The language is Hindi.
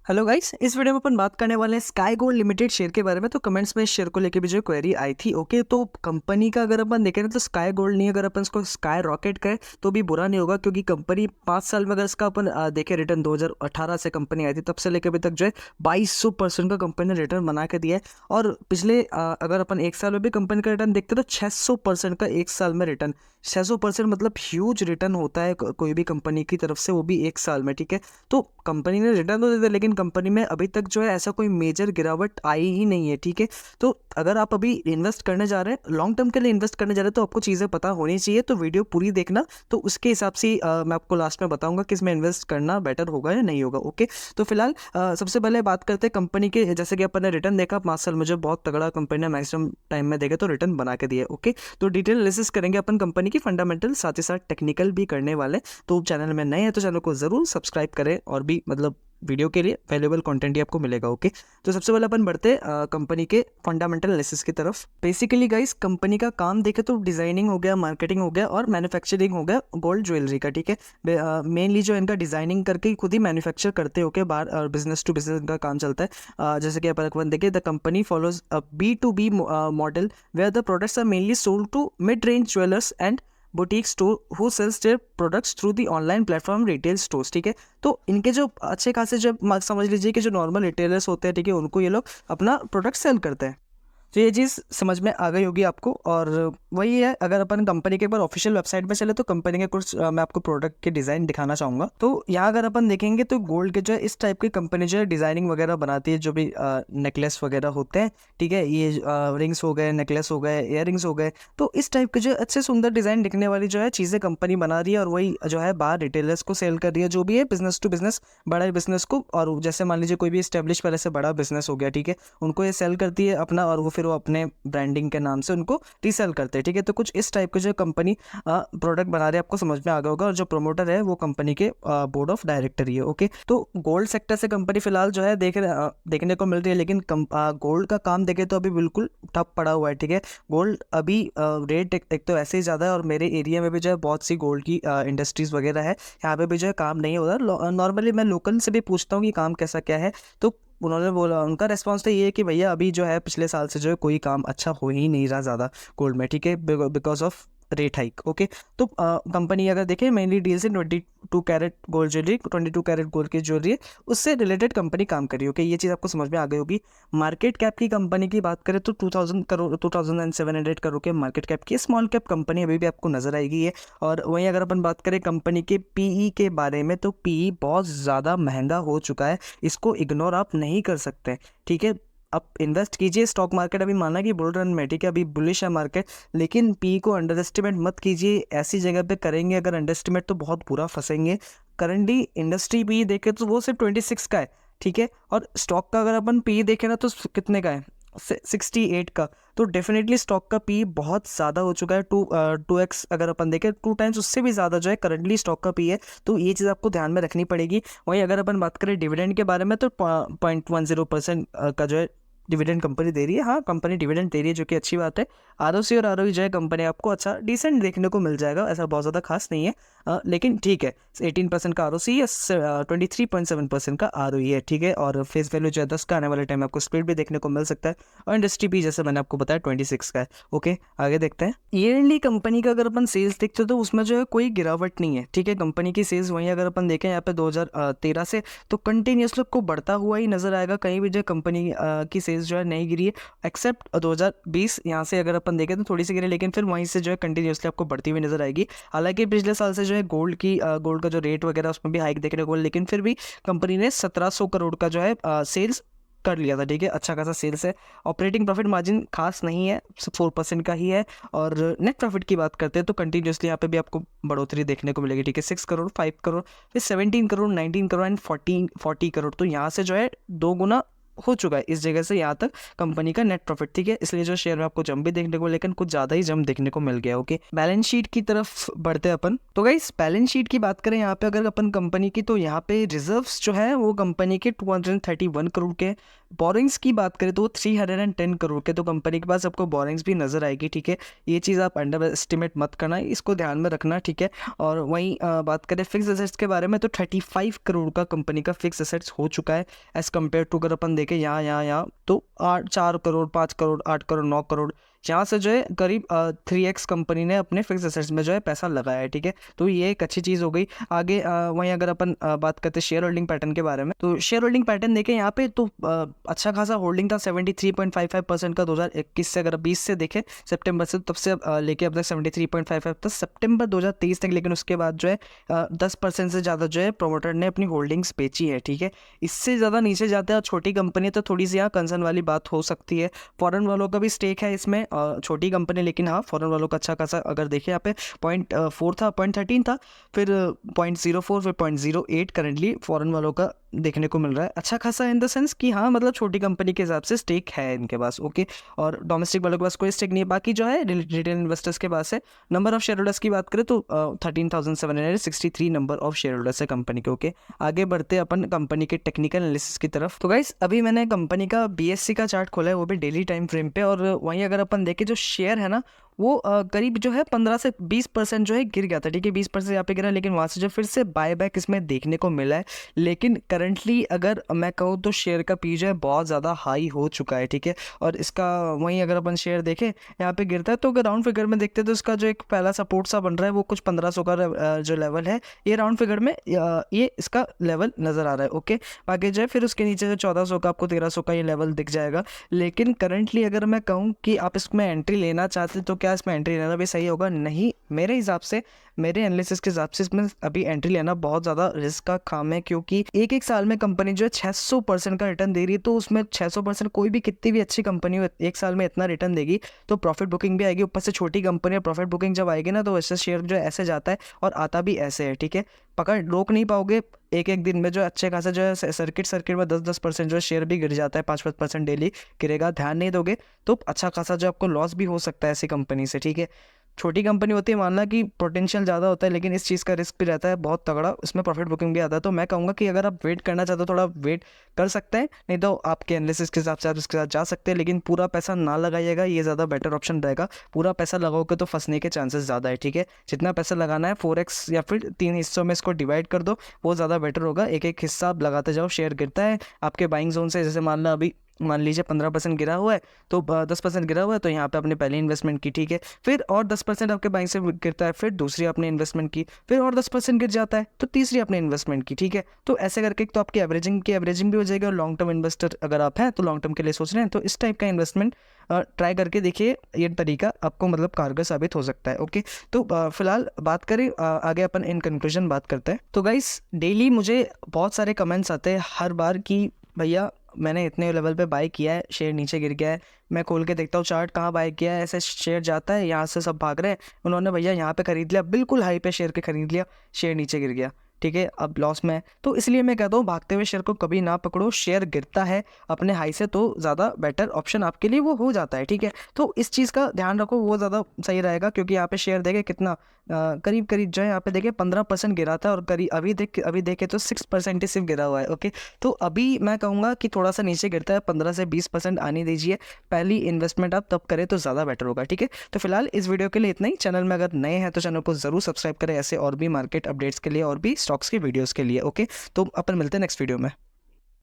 हेलो गाइस, इस वीडियो में अपन बात करने वाले हैं स्काई गोल्ड लिमिटेड शेयर के बारे में। तो कमेंट्स में इस शेयर को लेके भी जो क्वेरी आई थी। ओके, तो कंपनी का अगर अपन देखें ना तो स्काई गोल्ड नहीं, अगर अपन इसको स्काई रॉकेट कहें तो भी बुरा नहीं होगा, क्योंकि कंपनी 5 साल में अगर इसका अपन देखें रिटर्न 2018 से कंपनी आई थी तब से लेकर अभी तक जो है 2200% का कंपनी ने रिटर्न बना के दिया है। और पिछले अगर अपन 1 साल में भी कंपनी का रिटर्न देखते तो 600% का 1 साल में रिटर्न। 600% मतलब ह्यूज रिटर्न होता है कोई भी कंपनी की तरफ से, वो भी 1 साल में। ठीक है, तो कंपनी ने रिटर्न तो दे दिया, लेकिन कंपनी में अभी तक जो है ऐसा कोई मेजर गिरावट आई ही नहीं है। ठीक है, तो अगर आप अभी इन्वेस्ट करने जा रहे हैं, लॉन्ग टर्म के लिए इन्वेस्ट करने जा रहे हैं, तो आपको चीज़ें पता होनी चाहिए। तो वीडियो पूरी देखना, तो उसके हिसाब से मैं आपको लास्ट में बताऊंगा कि इसमें इन्वेस्ट करना बेटर होगा या नहीं होगा। ओके, तो फिलहाल सबसे पहले बात करते हैं कंपनी के। जैसे कि अपन ने रिटर्न देखा 5 साल में, जो बहुत तगड़ा कंपनी ने मैक्सिमम टाइम में देखे तो रिटर्न बना के दिया। ओके, तो डिटेल एनालिसिस करेंगे अपन कंपनी की, फंडामेंटल साथ ही साथ टेक्निकल भी करने वाले। तो चैनल में नए हैं तो चैनल को जरूर सब्सक्राइब करें, और भी मतलब वीडियो के लिए वैल्यूएबल कंटेंट ही आपको मिलेगा। ओके, तो सबसे पहले अपन बढ़ते हैं कंपनी के फंडामेंटल एनालिसिस की तरफ। बेसिकली गाइस, कंपनी का काम देखे तो डिजाइनिंग हो गया, मार्केटिंग हो गया और मैन्युफैक्चरिंग हो गया गोल्ड ज्वेलरी का। ठीक है, मेनली जो इनका डिजाइनिंग करके खुद ही मैन्युफैक्चर करते हो के बाहर बिजनेस टू बिजनेस इनका काम चलता है। जैसे कि अपन देखें, the company follows B2B model where the products are mainly sold to mid range jewellers and boutique store who sells their products through the online platform retail stores. ठीक है, तो इनके जो अच्छे खासे जो समझ लीजिए कि जो नॉर्मल रिटेलर्स होते हैं, ठीक है, उनको ये लोग अपना प्रोडक्ट सेल करते हैं। तो ये चीज़ समझ में आ गई होगी आपको। और वही है, अगर अपन कंपनी के ऊपर ऑफिशियल वेबसाइट पे चले तो कंपनी के कुछ मैं आपको प्रोडक्ट के डिज़ाइन दिखाना चाहूँगा। तो यहाँ अगर अपन देखेंगे तो गोल्ड के जो है इस टाइप की कंपनी जो है डिज़ाइनिंग वगैरह बनाती है, जो भी नेकलेस वगैरह होते हैं। ठीक है, ये रिंग्स हो गए, नेकलेस हो गए, इयर रिंग्स हो गए, तो इस टाइप के जो अच्छे सुंदर डिज़ाइन दिखने वाली जो है चीज़ें कंपनी बना रही है, और वही जो है बाहर रिटेलर्स को सेल कर रही है, जो भी है बिजनेस टू बिजनेस, बड़ा बिजनेस को। और जैसे मान लीजिए कोई भी स्टेब्लिश पहले से बड़ा बिजनेस हो गया, ठीक है, उनको ये सेल करती है अपना, और वो फिर वो अपने ब्रांडिंग के नाम से उनको रीसेल करते हैं। ठीक है, तो कुछ इस टाइप के जो कंपनी प्रोडक्ट बना रही है, आपको समझ में आ गया होगा। और जो प्रमोटर है वो कंपनी के बोर्ड ऑफ डायरेक्टर ही है। ओके, तो गोल्ड सेक्टर से कंपनी फिलहाल जो है देखने को मिल रही है, लेकिन गोल्ड का काम देखे तो अभी बिल्कुल ठप पड़ा हुआ है। ठीक है, गोल्ड अभी रेट एक तो ऐसे ही ज़्यादा है, और मेरे एरिया में भी जो है बहुत सी गोल्ड की इंडस्ट्रीज़ वगैरह है, यहाँ पे भी जो है काम नहीं हो रहा। नॉर्मली मैं लोकल से भी पूछता हूँ कि काम कैसा क्या है, तो उन्होंने बोला, उनका रेस्पॉन्स तो ये है कि भैया अभी जो है पिछले साल से जो है कोई काम अच्छा हो ही नहीं रहा ज़्यादा गोल्ड में। ठीक है, because of rate hike. Okay, तो कंपनी अगर देखें mainly deals in 22 carat gold jewellery, 22 carat gold की ज्वेलरी है, उससे रिलेटेड कंपनी काम करी। ओके, ये चीज़ आपको समझ में आ गई होगी। मार्केट कैप की कंपनी की बात करें तो 2000 करोड़ 2700 करोड़ के मार्केट कैप की स्मॉल कैप कंपनी अभी भी आपको नजर आएगी है। और वहीं अगर अपन बात करें कंपनी के पीई के बारे में, तो पीई बहुत ज़्यादा महंगा हो चुका है, इसको इग्नोर आप नहीं कर सकते। ठीक है, आप इन्वेस्ट कीजिए, स्टॉक मार्केट अभी माना कि बुल रन में, ठीक है, अभी बुलिश है मार्केट, लेकिन पी को अंडर एस्टिमेट मत कीजिए। ऐसी जगह पे करेंगे अगर अंडर एस्टिमेट तो बहुत बुरा फंसेंगे। करंटली इंडस्ट्री पी देखे तो वो सिर्फ 26 का है। ठीक है, और स्टॉक का अगर अपन पी देखें ना तो कितने का है, 68 का। तो डेफिनेटली स्टॉक का पी बहुत ज़्यादा हो चुका है। 2x अगर अपन देखें, 2 टाइम्स उससे भी ज़्यादा जो है करंटली स्टॉक का पी है। तो ये चीज़ आपको ध्यान में रखनी पड़ेगी। वहीं अगर अपन बात करें डिविडेंड के बारे में, तो 0.10% का जो है डिविडेंड कंपनी दे रही है। हाँ, कंपनी डिविडेंड दे रही है, जो कि अच्छी बात है। आरओसी और आरओई जो है कंपनी आपको अच्छा डिसेंट देखने को मिल जाएगा, ऐसा बहुत ज़्यादा खास नहीं है, लेकिन ठीक है। 18% का आरओसी या 23.7% का आरओई है। ठीक है, और फेस वैल्यू जो है 10 का, आने वाले टाइम में आपको स्प्लिट भी देखने को मिल सकता है। और इंडस्ट्री भी जैसे मैंने आपको बताया 26 का है। ओके, आगे देखते हैं। ईयरली कंपनी का अगर अपन सेल्स देखते हो तो उसमें जो है कोई गिरावट नहीं है। ठीक है, कंपनी की सेल्स वहीं अगर अपन देखें यहाँ पे 2013 से, तो कंटिन्यूसली आपको बढ़ता हुआ ही नजर आएगा। कहीं भी जो है कंपनी की सेल्स जो है नहीं गिरी है, एक्सेप्ट 2020 यहाँ से अगर अपन देखें तो थोड़ी सी गिरी, लेकिन फिर वहीं से जो है कंटिन्यूसली आपको बढ़ती हुई नजर आएगी। हालांकि पिछले साल से जो है गोल्ड का जो रेट वगैरह उसमें भी हाइक देखने को मिला, लेकिन फिर भी कंपनी ने 1700 करोड़ का जो है सेल्स कर लिया था। ठीक है, अच्छा खासा सेल्स है। ऑपरेटिंग प्रॉफिट मार्जिन खास नहीं है, 4% का ही है। और नेट प्रॉफिट की बात करते हैं तो कंटिन्यूसली यहाँ पे भी आपको बढ़ोतरी देखने को मिलेगी। ठीक है, 6 करोड़, 5 करोड़, फिर 17 करोड़, 19 करोड़ एंड 40 करोड़। तो यहाँ से जो है 2 गुना हो चुका है इस जगह से यहाँ तक कंपनी का नेट प्रॉफिट। ठीक है, इसलिए जो शेयर में आपको जंप भी देखने को, लेकिन कुछ ज़्यादा ही जंप देखने को मिल गया। ओके, बैलेंस शीट की तरफ बढ़ते हैं अपन। तो गाइस, बैलेंस शीट की बात करें यहाँ पे अगर अपन कंपनी की, तो यहाँ पे रिजर्व्स जो है वो कंपनी के 231 करोड़ के, बोरिंग्स की बात करें तो वो 310 करोड़ के, तो कंपनी के पास आपको बोरिंग्स भी नज़र आएगी, ठीक है। ये चीज़ आप अंडर एस्टिमेट मत करना, इसको ध्यान में रखना, ठीक है। और वहीं बात करें फिक्स एसेट्स के बारे में तो 35 करोड़ का कंपनी का फिक्स एसेट्स हो चुका है एज़ कम्पेयर टू, अगर अपन देखें यहाँ तो 4 करोड़, 5 करोड़, 8 करोड़, 9 करोड़, यहाँ से जो है करीब 3x कंपनी ने अपने फिक्स एसेट्स में जो है पैसा लगाया है, ठीक है। तो ये एक अच्छी चीज़ हो गई। आगे वहीं अगर अपन बात करते हैं शेयर होल्डिंग पैटर्न के बारे में, तो शेयर होल्डिंग पैटर्न देखें यहाँ पे तो अच्छा खासा होल्डिंग था 73.55% का 2021 से, अगर 20 से देखें सितंबर से, तब से लेके अब तक 73.55 तक सितंबर 2023 तक। लेकिन उसके बाद जो है 10% से ज़्यादा जो है प्रोमोटर ने अपनी होल्डिंग्स बेची है, ठीक है। इससे ज़्यादा नीचे जाते हैं और छोटी कंपनी तो थोड़ी सी यहाँ कंसर्न वाली बात हो सकती है। फॉरेन वालों का भी स्टेक है इसमें, छोटी कंपनी, लेकिन हाँ फॉरेन वालों का अच्छा खासा, अगर देखें यहाँ पे 0.4 था, 0.13 था, फिर 0.04, फिर 0.08 करेंटली फॉरेन वालों का देखने को मिल रहा है। अच्छा खासा इन द सेंस कि हाँ मतलब छोटी कंपनी के हिसाब से स्टेक है इनके पास, ओके। और डोमेस्टिक वालों के पास कोई स्टेक नहीं है। बाकी जो है रिटेल इन्वेस्टर्स के पास है। नंबर ऑफ शेयर होल्डर्स की बात करें तो 13,763 नंबर ऑफ शेयर होल्डर्स है कंपनी के, ओके। आगे बढ़ते अपन कंपनी के टेक्निकल एनालिसिस की तरफ। तो गाइस अभी मैंने कंपनी का BSE का चार्ट खोला है, वो भी डेली टाइम फ्रेम पे, और वहीं अगर अपन देखें जो शेयर है ना वो करीब जो है 15 से 20% जो है गिर गया था, ठीक है। 20% यहाँ पे गिरा, लेकिन वहाँ से जो फिर से बाय बैक इसमें देखने को मिला है। लेकिन करंटली अगर मैं कहूँ तो शेयर का पी जो है बहुत ज़्यादा हाई हो चुका है, ठीक है। और इसका वहीं अगर अपन शेयर देखें यहाँ पे गिरता है तो अगर राउंड फिगर में देखते हैं तो इसका जो एक पहला सपोर्ट सा बन रहा है वो कुछ 1500 का जो लेवल है, ये राउंड फिगर में ये इसका लेवल नज़र आ रहा है, ओके। बाकी जो है फिर उसके नीचे जो 1400 का, आपको 1300 का ये लेवल दिख जाएगा। लेकिन करंटली अगर मैं कहूँ कि आप इसमें एंट्री लेना चाहते तो क्या इसमें एंट्री लेना भी सही होगा? नहीं, मेरे हिसाब से, मेरे एनालिसिस के हिसाब से इसमें अभी एंट्री लेना बहुत ज़्यादा रिस्क का काम है, क्योंकि एक साल में कंपनी जो है 600% का रिटर्न दे रही है। तो उसमें 600% कोई भी कितनी भी अच्छी कंपनी हो एक साल में इतना रिटर्न देगी तो प्रॉफिट बुकिंग भी आएगी। ऊपर से छोटी कंपनी और प्रॉफिट बुकिंग जब आएगी ना तो ऐसे शेयर जो है ऐसे जाता है और आता भी ऐसे है, ठीक है। पकड़ रोक नहीं पाओगे। एक दिन में जो अच्छे खासा जो है सर्किट में 10% जो है शेयर भी गिर जाता है, 5% डेली गिरेगा। ध्यान नहीं दोगे तो अच्छा खासा जो आपको लॉस भी हो सकता है ऐसी कंपनी से, ठीक है। छोटी कंपनी होती है, मानना कि पोटेंशियल ज़्यादा होता है, लेकिन इस चीज़ का रिस्क भी रहता है बहुत तगड़ा, इसमें प्रॉफिट बुकिंग भी आता है। तो मैं कहूँगा कि अगर आप वेट करना चाहते हो थोड़ा वेट कर सकते हैं, नहीं तो आपके एनालिसिस के हिसाब से आप इसके साथ जा सकते हैं। लेकिन पूरा पैसा ना लगाइएगा, ये ज़्यादा बेटर ऑप्शन रहेगा। पूरा पैसा लगाओगे तो फंसने के चांसेस ज़्यादा है, ठीक है। जितना पैसा लगाना है 4x या फिर 3 हिस्सों में इसको डिवाइड कर दो, वो ज़्यादा बेटर होगा। एक हिस्सा आप लगाते जाओ, शेयर गिरता है आपके बाइंग जोन से, जैसे मान लीजिए 15% गिरा हुआ है तो 10% गिरा हुआ है तो यहाँ पे आपने पहले इन्वेस्टमेंट की, ठीक है। फिर और 10% आपके बैंक से गिरता है, फिर दूसरी आपने इन्वेस्टमेंट की, फिर और 10% गिर जाता है तो तीसरी आपने इन्वेस्टमेंट की, ठीक है। तो ऐसे करके तो आपकी एवरेजिंग भी हो जाएगी। और लॉन्ग टर्म इन्वेस्टर अगर आप हैं तो लॉन्ग टर्म के लिए सोच रहे हैं तो इस टाइप का इन्वेस्टमेंट ट्राई करके देखिए, ये तरीका आपको मतलब कारगर साबित हो सकता है, ओके। तो फिलहाल बात करें आगे अपन इन कंक्लूजन बात करते हैं। तो गाइस डेली मुझे बहुत सारे कमेंट्स आते हैं हर बार कि भैया मैंने इतने लेवल पे बाय किया है, शेयर नीचे गिर गया है, मैं खोल के देखता हूँ चार्ट कहाँ बाय किया है, ऐसे शेयर जाता है, यहाँ से सब भाग रहे हैं, उन्होंने भैया यहाँ पे खरीद लिया, बिल्कुल हाई पे शेयर के खरीद लिया, शेयर नीचे गिर गया, ठीक है, अब लॉस में है। तो इसलिए मैं कहता हूँ भागते हुए शेयर को कभी ना पकड़ो। शेयर गिरता है अपने हाई से तो ज़्यादा बेटर ऑप्शन आपके लिए वो हो जाता है, ठीक है। तो इस चीज़ का ध्यान रखो, वो ज़्यादा सही रहेगा। क्योंकि यहाँ पे शेयर देखे कितना करीब जो है यहाँ पे देखे 15% गिरा था, और करीब अभी देखे तो 6% ही सिर्फ गिरा हुआ है, ओके। तो अभी मैं कहूँगा कि थोड़ा सा नीचे गिरता है, 15 से 20% आने दीजिए। पहली इन्वेस्टमेंट आप तब करें तो ज़्यादा बेटर होगा, ठीक है। तो फिलहाल इस वीडियो के लिए इतना ही। चैनल में अगर नए हैं तो चैनल को ज़रूर सब्सक्राइब करें ऐसे और भी मार्केट अपडेट्स के लिए और भी स्टॉक्स की वीडियोज़ के लिए, ओके। तो अपन मिलते हैं नेक्स्ट वीडियो में।